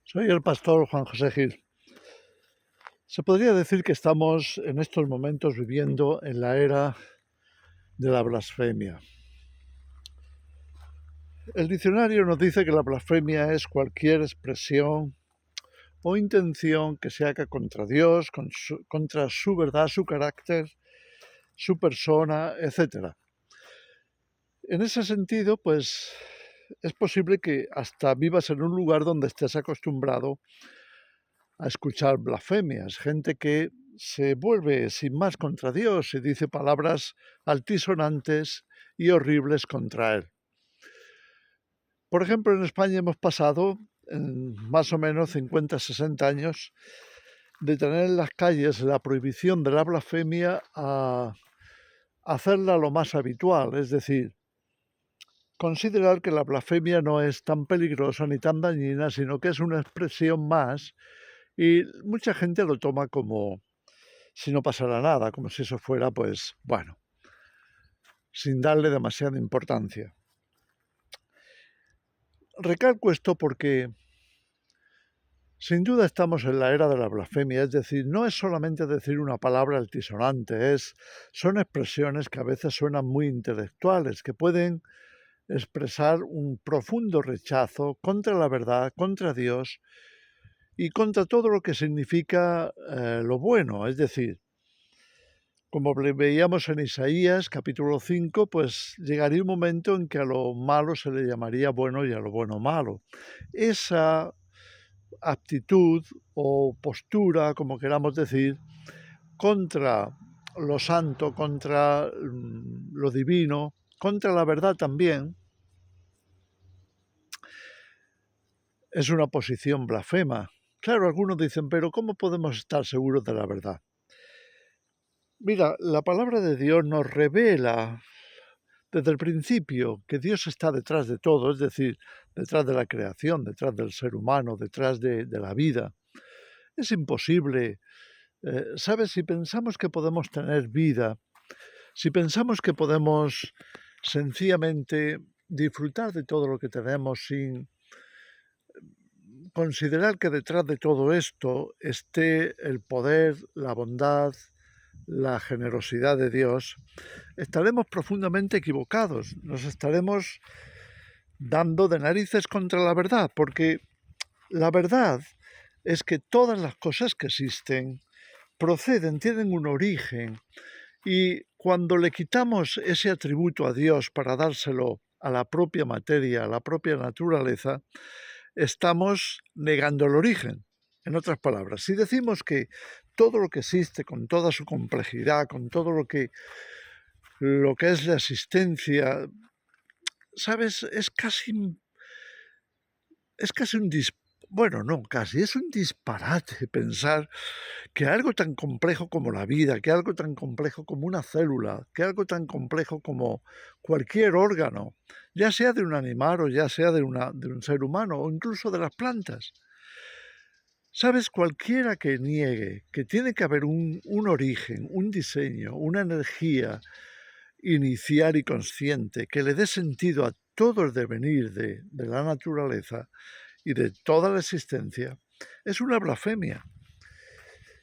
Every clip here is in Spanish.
Soy el pastor Juan José Gil. Se podría decir que estamos en estos momentos viviendo en la era de la blasfemia. El diccionario nos dice que la blasfemia es cualquier expresión o intención que se haga contra Dios, contra su verdad, su carácter, su persona, etc. En ese sentido, pues es posible que hasta vivas en un lugar donde estés acostumbrado a escuchar blasfemias, gente que se vuelve sin más contra Dios y dice palabras altisonantes y horribles contra Él. Por ejemplo, en España hemos pasado en más o menos 50, 60 años de tener en las calles la prohibición de la blasfemia a hacerla lo más habitual, es decir, considerar que la blasfemia no es tan peligrosa ni tan dañina, sino que es una expresión más y mucha gente lo toma como si no pasara nada, como si eso fuera, pues, bueno, sin darle demasiada importancia. Recalco esto porque sin duda estamos en la era de la blasfemia, es decir, no es solamente decir una palabra altisonante, son expresiones que a veces suenan muy intelectuales, que pueden expresar un profundo rechazo contra la verdad, contra Dios y contra todo lo que significa lo bueno, es decir, como veíamos en Isaías capítulo 5, pues llegaría un momento en que a lo malo se le llamaría bueno y a lo bueno malo. Esa actitud o postura, como queramos decir, contra lo santo, contra lo divino, contra la verdad también, es una posición blasfema. Claro, algunos dicen, pero ¿cómo podemos estar seguros de la verdad? Mira, la palabra de Dios nos revela desde el principio que Dios está detrás de todo, es decir, detrás de la creación, detrás del ser humano, detrás de la vida. Es imposible, ¿sabes? Si pensamos que podemos tener vida, si pensamos que podemos sencillamente disfrutar de todo lo que tenemos sin considerar que detrás de todo esto esté el poder, la bondad, la generosidad de Dios, estaremos profundamente equivocados, nos estaremos dando de narices contra la verdad, porque la verdad es que todas las cosas que existen proceden, tienen un origen, y cuando le quitamos ese atributo a Dios para dárselo a la propia materia, a la propia naturaleza, estamos negando el origen. En otras palabras, si decimos que todo lo que existe, con toda su complejidad, con todo lo que es la existencia, ¿sabes? Es casi es un disparate pensar que algo tan complejo como la vida, que algo tan complejo como una célula, que algo tan complejo como cualquier órgano, ya sea de un animal o ya sea de un ser humano o incluso de las plantas. ¿Sabes? Cualquiera que niegue que tiene que haber un origen, un diseño, una energía inicial y consciente que le dé sentido a todo el devenir de la naturaleza y de toda la existencia, es una blasfemia.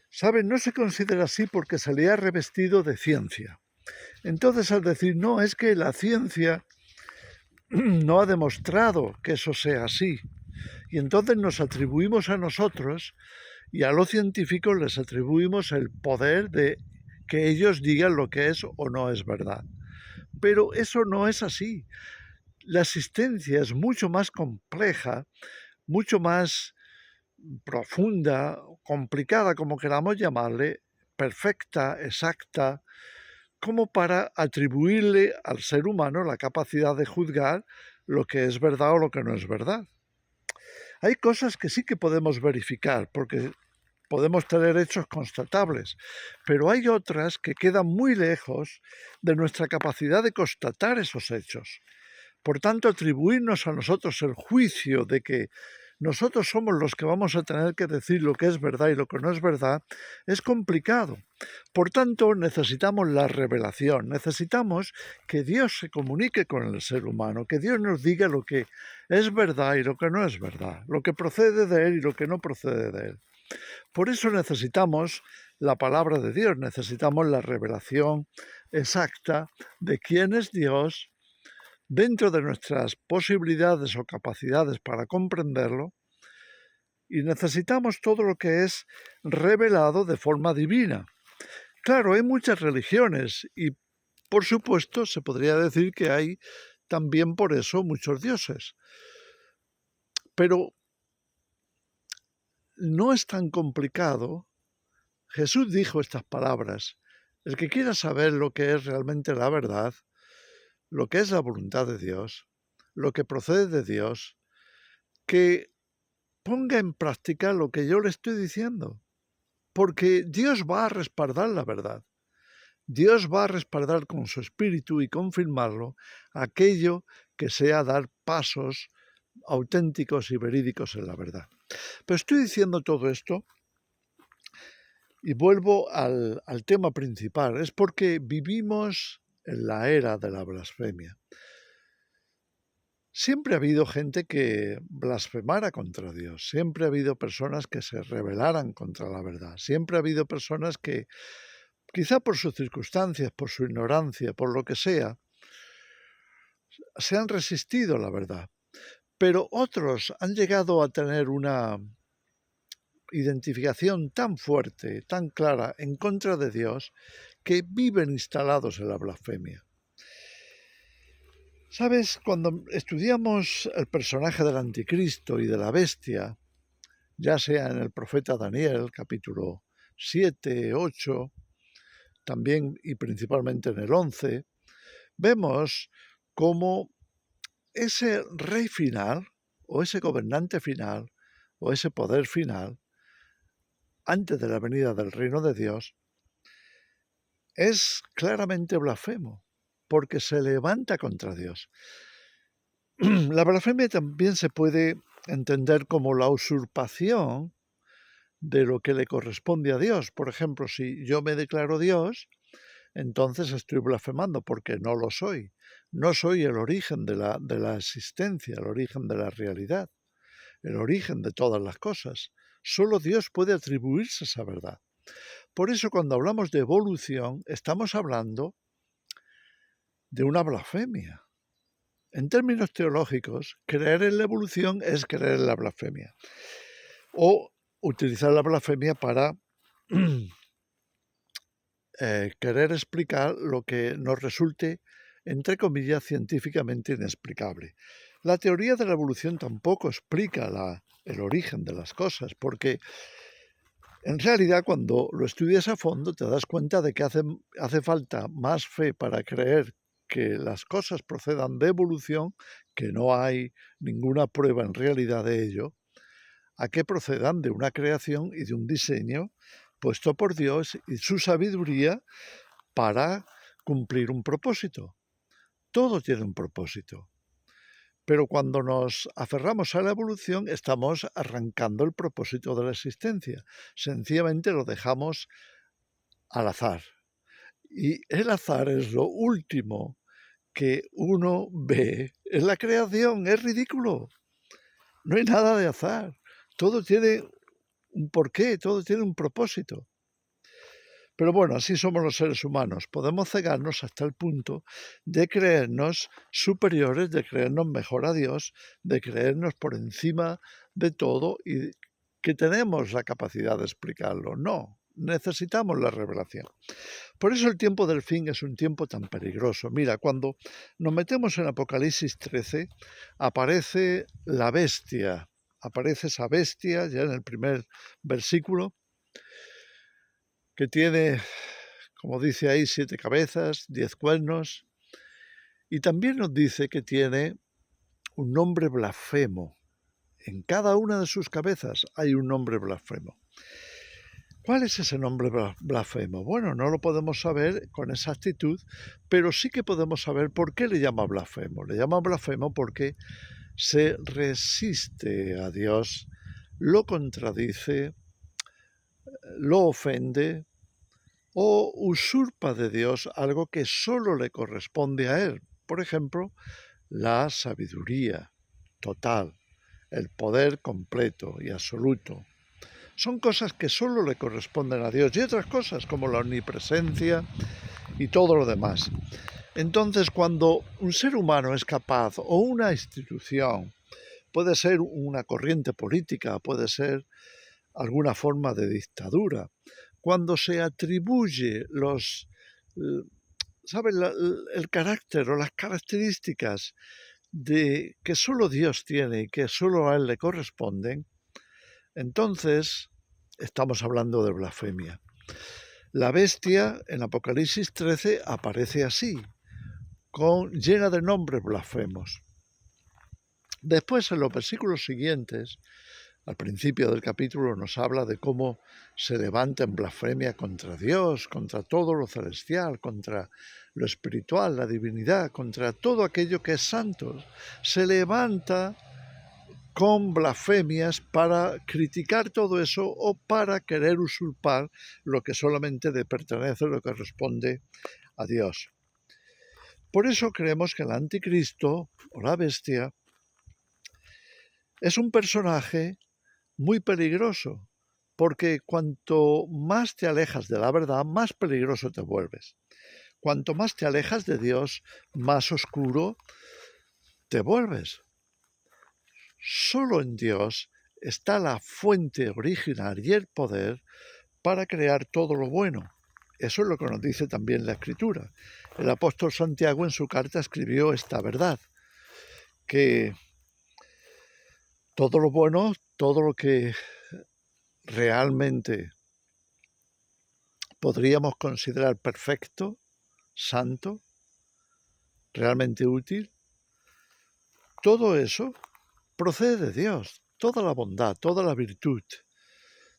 ¿Saben? No se considera así porque se le ha revestido de ciencia. Entonces, al decir, no, es que la ciencia no ha demostrado que eso sea así, y entonces nos atribuimos a nosotros y a los científicos les atribuimos el poder de que ellos digan lo que es o no es verdad. Pero eso no es así. La existencia es mucho más compleja, mucho más profunda, complicada, como queramos llamarle, perfecta, exacta, como para atribuirle al ser humano la capacidad de juzgar lo que es verdad o lo que no es verdad. Hay cosas que sí que podemos verificar, porque podemos tener hechos constatables, pero hay otras que quedan muy lejos de nuestra capacidad de constatar esos hechos. Por tanto, atribuirnos a nosotros el juicio de que nosotros somos los que vamos a tener que decir lo que es verdad y lo que no es verdad, es complicado. Por tanto, necesitamos la revelación, necesitamos que Dios se comunique con el ser humano, que Dios nos diga lo que es verdad y lo que no es verdad, lo que procede de Él y lo que no procede de Él. Por eso necesitamos la palabra de Dios, necesitamos la revelación exacta de quién es Dios dentro de nuestras posibilidades o capacidades para comprenderlo, y necesitamos todo lo que es revelado de forma divina. Claro, hay muchas religiones y, por supuesto, se podría decir que hay también por eso muchos dioses. Pero no es tan complicado. Jesús dijo estas palabras: el que quiera saber lo que es realmente la verdad, lo que es la voluntad de Dios, lo que procede de Dios, que ponga en práctica lo que yo le estoy diciendo, porque Dios va a respaldar la verdad. Dios va a respaldar con su espíritu y confirmarlo aquello que sea dar pasos auténticos y verídicos en la verdad. Pero estoy diciendo todo esto y vuelvo al tema principal. Es porque vivimos en la era de la blasfemia. Siempre ha habido gente que blasfemara contra Dios, siempre ha habido personas que se rebelaran contra la verdad, siempre ha habido personas que, quizá por sus circunstancias, por su ignorancia, por lo que sea, se han resistido a la verdad. Pero otros han llegado a tener una identificación tan fuerte, tan clara en contra de Dios, que viven instalados en la blasfemia. ¿Sabes? Cuando estudiamos el personaje del anticristo y de la bestia, ya sea en el profeta Daniel, capítulo 7, 8, también y principalmente en el 11, vemos cómo ese rey final, o ese gobernante final, o ese poder final, antes de la venida del reino de Dios, es claramente blasfemo, porque se levanta contra Dios. La blasfemia también se puede entender como la usurpación de lo que le corresponde a Dios. Por ejemplo, si yo me declaro Dios, entonces estoy blasfemando porque no lo soy. No soy el origen de la existencia, el origen de la realidad, el origen de todas las cosas. Solo Dios puede atribuirse esa verdad. Por eso cuando hablamos de evolución, estamos hablando de una blasfemia. En términos teológicos, creer en la evolución es creer en la blasfemia. O utilizar la blasfemia para querer explicar lo que nos resulte, entre comillas, científicamente inexplicable. La teoría de la evolución tampoco explica el origen de las cosas, porque en realidad cuando lo estudias a fondo te das cuenta de que hace falta más fe para creer que las cosas procedan de evolución, que no hay ninguna prueba en realidad de ello, a que procedan de una creación y de un diseño puesto por Dios y su sabiduría para cumplir un propósito. Todo tiene un propósito. Pero cuando nos aferramos a la evolución, estamos arrancando el propósito de la existencia. Sencillamente lo dejamos al azar. Y el azar es lo último que uno ve en la creación. Es ridículo. No hay nada de azar. Todo tiene un porqué, todo tiene un propósito. Pero bueno, así somos los seres humanos. Podemos cegarnos hasta el punto de creernos superiores, de creernos mejor a Dios, de creernos por encima de todo y que tenemos la capacidad de explicarlo. No, necesitamos la revelación. Por eso el tiempo del fin es un tiempo tan peligroso. Mira, cuando nos metemos en Apocalipsis 13, aparece la bestia. Aparece esa bestia ya en el primer versículo, que tiene, como dice ahí, 7 cabezas, 10 cuernos, y también nos dice que tiene un nombre blasfemo. En cada una de sus cabezas hay un nombre blasfemo. ¿Cuál es ese nombre blasfemo? Bueno, no lo podemos saber con exactitud, pero sí que podemos saber por qué le llama blasfemo. Le llama blasfemo porque se resiste a Dios, lo contradice, lo ofende o usurpa de Dios algo que solo le corresponde a Él. Por ejemplo, la sabiduría total, el poder completo y absoluto. Son cosas que solo le corresponden a Dios y otras cosas como la omnipresencia y todo lo demás. Entonces, cuando un ser humano es capaz, o una institución, puede ser una corriente política, puede ser alguna forma de dictadura, cuando se atribuye ¿sabe? El carácter o las características de que solo Dios tiene y que solo a Él le corresponden, entonces estamos hablando de blasfemia. La bestia en Apocalipsis 13 aparece así, llena de nombres blasfemos. Después, en los versículos siguientes, al principio del capítulo, nos habla de cómo se levanta en blasfemia contra Dios, contra todo lo celestial, contra lo espiritual, la divinidad, contra todo aquello que es santo. Se levanta con blasfemias para criticar todo eso o para querer usurpar lo que solamente le pertenece, lo que responde a Dios. Por eso creemos que el anticristo o la bestia es un personaje muy peligroso, porque cuanto más te alejas de la verdad, más peligroso te vuelves. Cuanto más te alejas de Dios, más oscuro te vuelves. Solo en Dios está la fuente original y el poder para crear todo lo bueno. Eso es lo que nos dice también la Escritura. El apóstol Santiago en su carta escribió esta verdad, que todo lo bueno, todo lo que realmente podríamos considerar perfecto, santo, realmente útil, todo eso procede de Dios. Toda la bondad, toda la virtud,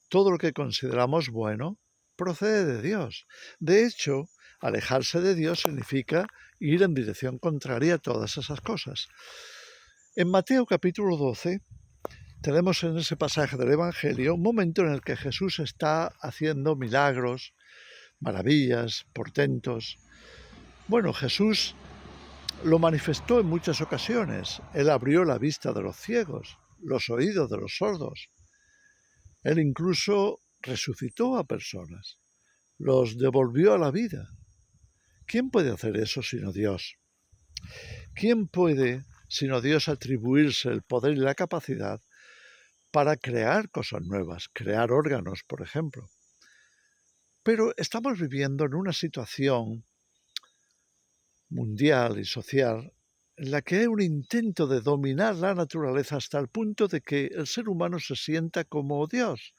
todo lo que consideramos bueno, procede de Dios. De hecho, alejarse de Dios significa ir en dirección contraria a todas esas cosas. En Mateo capítulo 12, tenemos en ese pasaje del Evangelio un momento en el que Jesús está haciendo milagros, maravillas, portentos. Bueno, Jesús lo manifestó en muchas ocasiones. Él abrió la vista de los ciegos, los oídos de los sordos. Él incluso resucitó a personas, los devolvió a la vida. ¿Quién puede hacer eso sino Dios? ¿Quién puede, sino Dios, atribuirse el poder y la capacidad para crear cosas nuevas, crear órganos, por ejemplo? Pero estamos viviendo en una situación mundial y social en la que hay un intento de dominar la naturaleza hasta el punto de que el ser humano se sienta como Dios,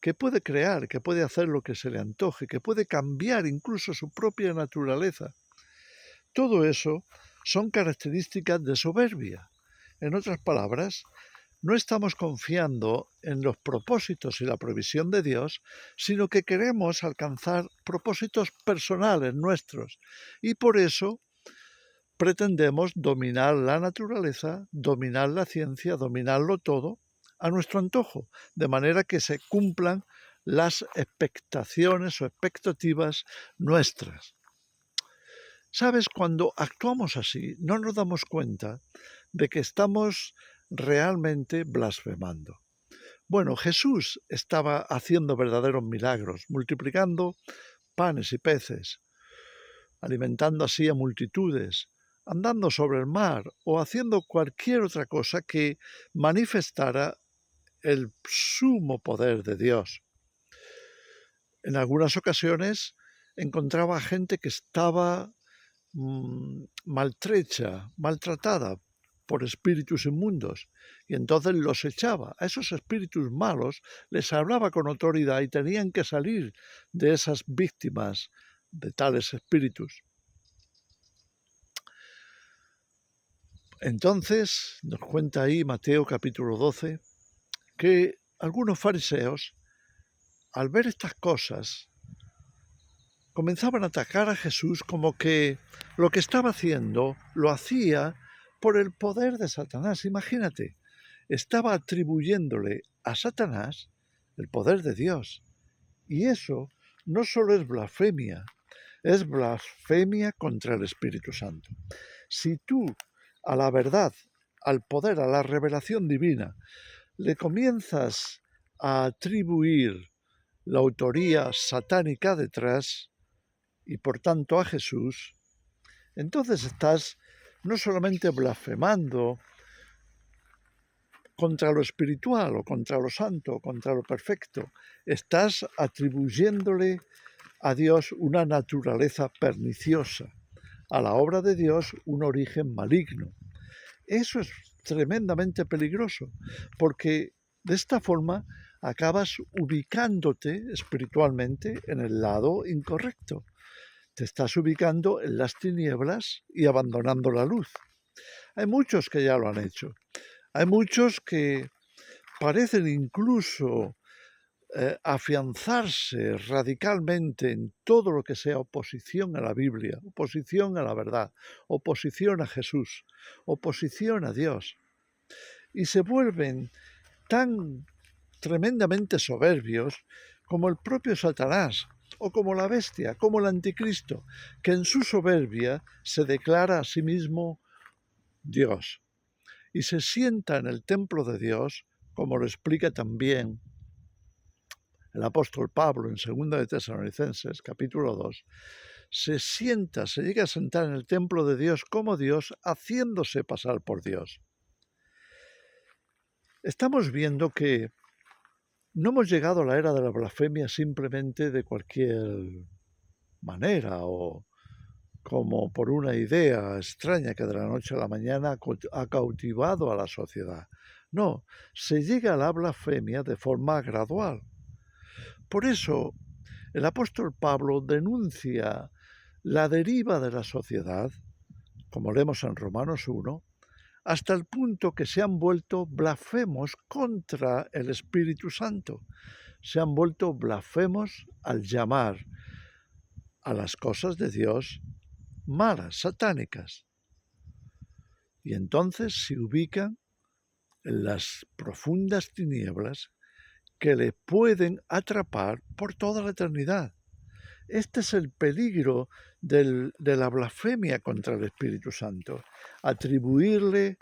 que puede crear, que puede hacer lo que se le antoje, que puede cambiar incluso su propia naturaleza. Todo eso son características de soberbia. En otras palabras, no estamos confiando en los propósitos y la provisión de Dios, sino que queremos alcanzar propósitos personales nuestros. Y por eso pretendemos dominar la naturaleza, dominar la ciencia, dominarlo todo a nuestro antojo, de manera que se cumplan las expectaciones o expectativas nuestras. ¿Sabes? Cuando actuamos así, no nos damos cuenta de que estamos realmente blasfemando. Bueno, Jesús estaba haciendo verdaderos milagros, multiplicando panes y peces, alimentando así a multitudes, andando sobre el mar o haciendo cualquier otra cosa que manifestara el sumo poder de Dios. En algunas ocasiones encontraba gente que estaba maltrecha, maltratada por espíritus inmundos, y entonces los echaba. A esos espíritus malos les hablaba con autoridad y tenían que salir de esas víctimas de tales espíritus. Entonces nos cuenta ahí Mateo capítulo 12 que algunos fariseos, al ver estas cosas, comenzaban a atacar a Jesús como que lo que estaba haciendo lo hacía por el poder de Satanás. Imagínate, estaba atribuyéndole a Satanás el poder de Dios. Y eso no solo es blasfemia contra el Espíritu Santo. Si tú a la verdad, al poder, a la revelación divina, le comienzas a atribuir la autoría satánica detrás y por tanto a Jesús, entonces estás no solamente blasfemando contra lo espiritual o contra lo santo, contra lo perfecto, estás atribuyéndole a Dios una naturaleza perniciosa, a la obra de Dios un origen maligno. Eso es tremendamente peligroso, porque de esta forma acabas ubicándote espiritualmente en el lado incorrecto. Te estás ubicando en las tinieblas y abandonando la luz. Hay muchos que ya lo han hecho. Hay muchos que parecen incluso afianzarse radicalmente en todo lo que sea oposición a la Biblia, oposición a la verdad, oposición a Jesús, oposición a Dios. Y se vuelven tan tremendamente soberbios como el propio Satanás, o como la bestia, como el anticristo, que en su soberbia se declara a sí mismo Dios y se sienta en el templo de Dios, como lo explica también el apóstol Pablo en 2 de Tesalonicenses, capítulo 2, se llega a sentar en el templo de Dios como Dios, haciéndose pasar por Dios. Estamos viendo que no hemos llegado a la era de la blasfemia simplemente de cualquier manera o como por una idea extraña que de la noche a la mañana ha cautivado a la sociedad. No, se llega a la blasfemia de forma gradual. Por eso, el apóstol Pablo denuncia la deriva de la sociedad, como leemos en Romanos 1, hasta el punto que se han vuelto blasfemos contra el Espíritu Santo. Se han vuelto blasfemos al llamar a las cosas de Dios malas, satánicas. Y entonces se ubican en las profundas tinieblas que le pueden atrapar por toda la eternidad. Este es el peligro de la blasfemia contra el Espíritu Santo. Atribuirle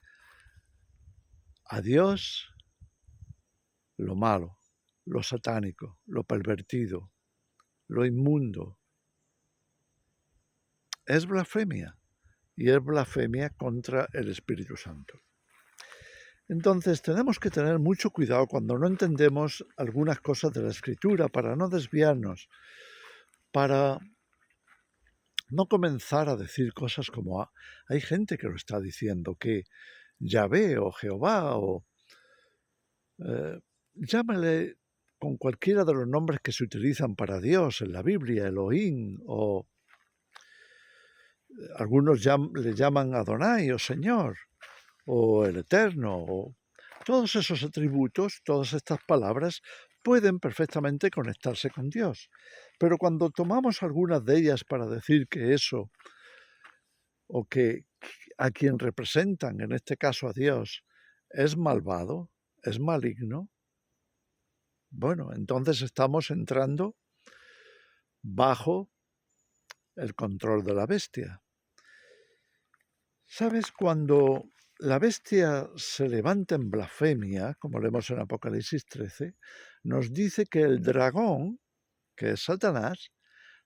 a Dios lo malo, lo satánico, lo pervertido, lo inmundo. Es blasfemia, y es blasfemia contra el Espíritu Santo. Entonces tenemos que tener mucho cuidado cuando no entendemos algunas cosas de la Escritura para no desviarnos, para no comenzar a decir cosas como hay gente que lo está diciendo, que Yahvé o Jehová o llámale con cualquiera de los nombres que se utilizan para Dios en la Biblia, Elohim, o algunos le llaman Adonai o Señor, o el Eterno, o todos esos atributos, todas estas palabras pueden perfectamente conectarse con Dios. Pero cuando tomamos algunas de ellas para decir que eso, o que a quien representan, en este caso a Dios, es malvado, es maligno, bueno, entonces estamos entrando bajo el control de la bestia. ¿Sabes? Cuando la bestia se levanta en blasfemia, como leemos en Apocalipsis 13, nos dice que el dragón, que es Satanás,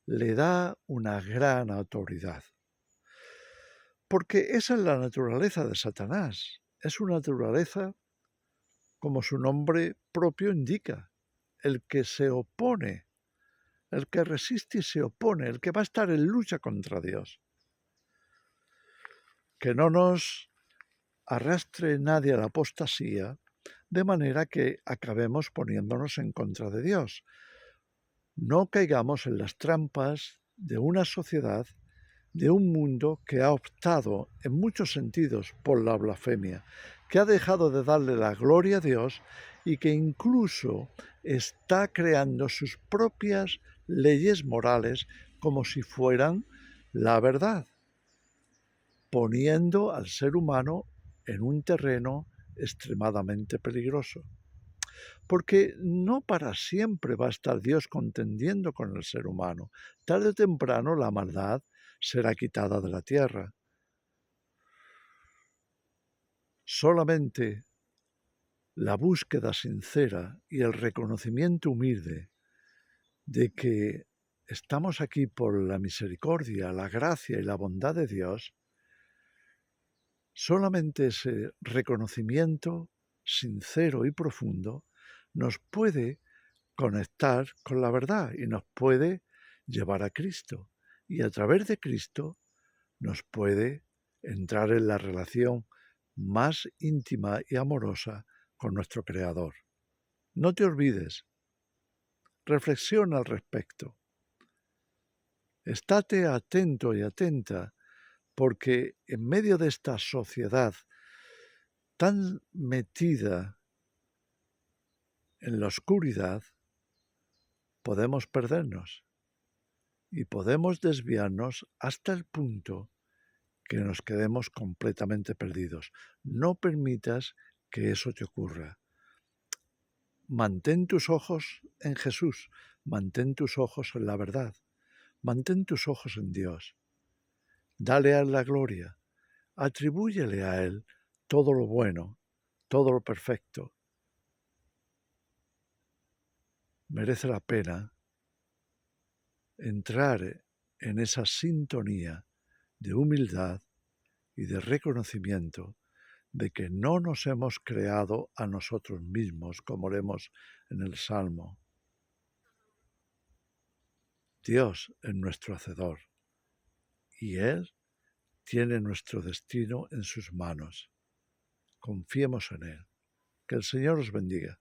le da una gran autoridad. Porque esa es la naturaleza de Satanás. Es una naturaleza, como su nombre propio indica, el que se opone, el que resiste y se opone, el que va a estar en lucha contra Dios. Que no nos arrastre nadie a la apostasía, de manera que acabemos poniéndonos en contra de Dios. No caigamos en las trampas de una sociedad, de un mundo que ha optado en muchos sentidos por la blasfemia, que ha dejado de darle la gloria a Dios y que incluso está creando sus propias leyes morales como si fueran la verdad. poniendo al ser humano en un terreno extremadamente peligroso. Porque no para siempre va a estar Dios contendiendo con el ser humano. Tarde o temprano la maldad será quitada de la tierra. Solamente la búsqueda sincera y el reconocimiento humilde de que estamos aquí por la misericordia, la gracia y la bondad de Dios, solamente ese reconocimiento sincero y profundo nos puede conectar con la verdad y nos puede llevar a Cristo. Y a través de Cristo nos puede entrar en la relación más íntima y amorosa con nuestro Creador. No te olvides, reflexiona al respecto. Estate atento y atenta, porque en medio de esta sociedad tan metida en la oscuridad, podemos perdernos y podemos desviarnos hasta el punto que nos quedemos completamente perdidos. No permitas que eso te ocurra. Mantén tus ojos en Jesús, mantén tus ojos en la verdad, mantén tus ojos en Dios. Dale a Él la gloria, atribúyele a Él todo lo bueno, todo lo perfecto. Merece la pena entrar en esa sintonía de humildad y de reconocimiento de que no nos hemos creado a nosotros mismos, como leemos en el Salmo. Dios es nuestro Hacedor y Él tiene nuestro destino en sus manos. Confiemos en Él. Que el Señor os bendiga.